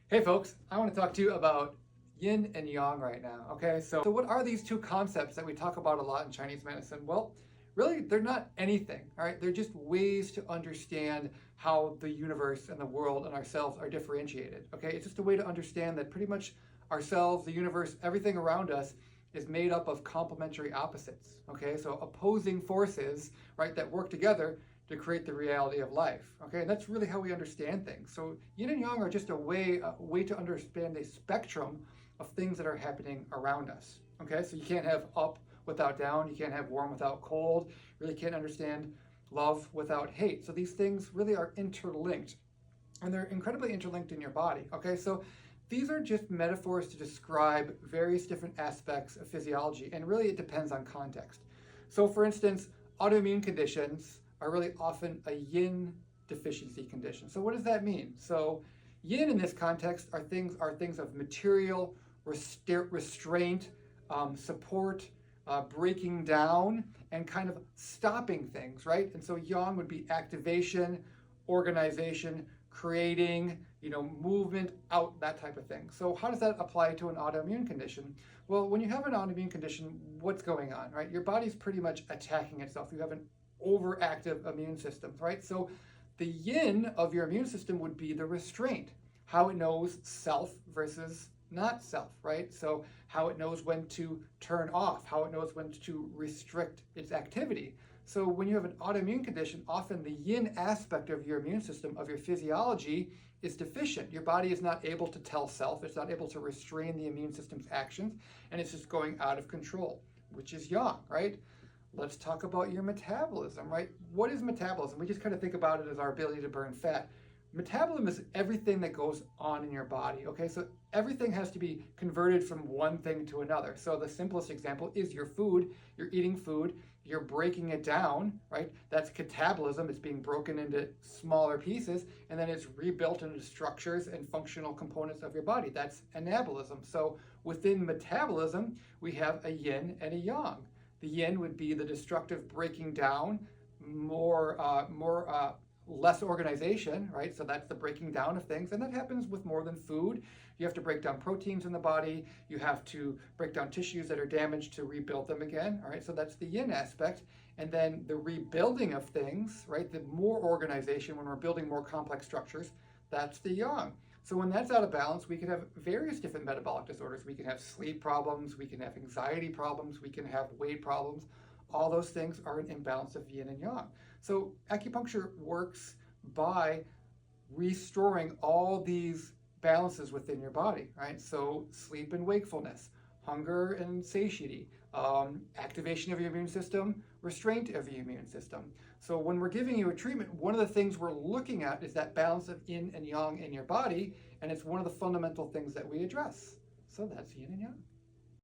Hey folks, I want to talk to you about yin and yang right now. Okay, so what are these two concepts that we talk about a lot in Chinese medicine? Well, really, they're not anything, all right? They're just ways to understand how the universe and the world and ourselves are differentiated. Okay, it's just a way to understand that pretty much ourselves, the universe, everything around us is made up of complementary opposites. Okay, so opposing forces, right, that work together to create the reality of life. Okay, and that's really how we understand things. So yin and yang are just a way to understand a spectrum of things that are happening around us. Okay, so you can't have up without down, you can't have warm without cold, you really can't understand love without hate. So these things really are interlinked, and they're incredibly interlinked in your body. Okay, so these are just metaphors to describe various different aspects of physiology, and really it depends on context. So for instance, autoimmune conditions are really often a yin deficiency condition. So what does that mean? So yin in this context are things of material restraint, support, breaking down, and kind of stopping things, right? And so yang would be activation, organization, creating, movement out, that type of thing. So how does that apply to an autoimmune condition? Well, when you have an autoimmune condition, what's going on, right? Your body's pretty much attacking itself. You have an overactive immune system, right? So the yin of your immune system would be the restraint, how it knows self versus not self, right? So how it knows when to turn off, how it knows when to restrict its activity. So when you have an autoimmune condition, often the yin aspect of your immune system, of your physiology, is deficient. Your body is not able to tell self, it's not able to restrain the immune system's actions, and it's just going out of control, which is yang, right? Let's talk about your metabolism, right? What is metabolism? We just kind of think about it as our ability to burn fat. Metabolism is everything that goes on in your body, okay? So everything has to be converted from one thing to another. So the simplest example is your food. You're eating food, you're breaking it down, right? That's catabolism. It's being broken into smaller pieces, and then it's rebuilt into structures and functional components of your body. That's anabolism. So within metabolism, we have a yin and a yang. The yin would be the destructive breaking down, less organization, right? So that's the breaking down of things, and that happens with more than food. You have to break down proteins in the body. You have to break down tissues that are damaged to rebuild them again, all right? So that's the yin aspect. And then the rebuilding of things, right? The more organization, when we're building more complex structures, that's the yang. So when that's out of balance, we can have various different metabolic disorders. We can have sleep problems, we can have anxiety problems, we can have weight problems. All those things are an imbalance of yin and yang. So acupuncture works by restoring all these balances within your body, right? So sleep and wakefulness, hunger and satiety, activation of your immune system, restraint of your immune system. So when we're giving you a treatment, one of the things we're looking at is that balance of yin and yang in your body, and it's one of the fundamental things that we address. So that's yin and yang.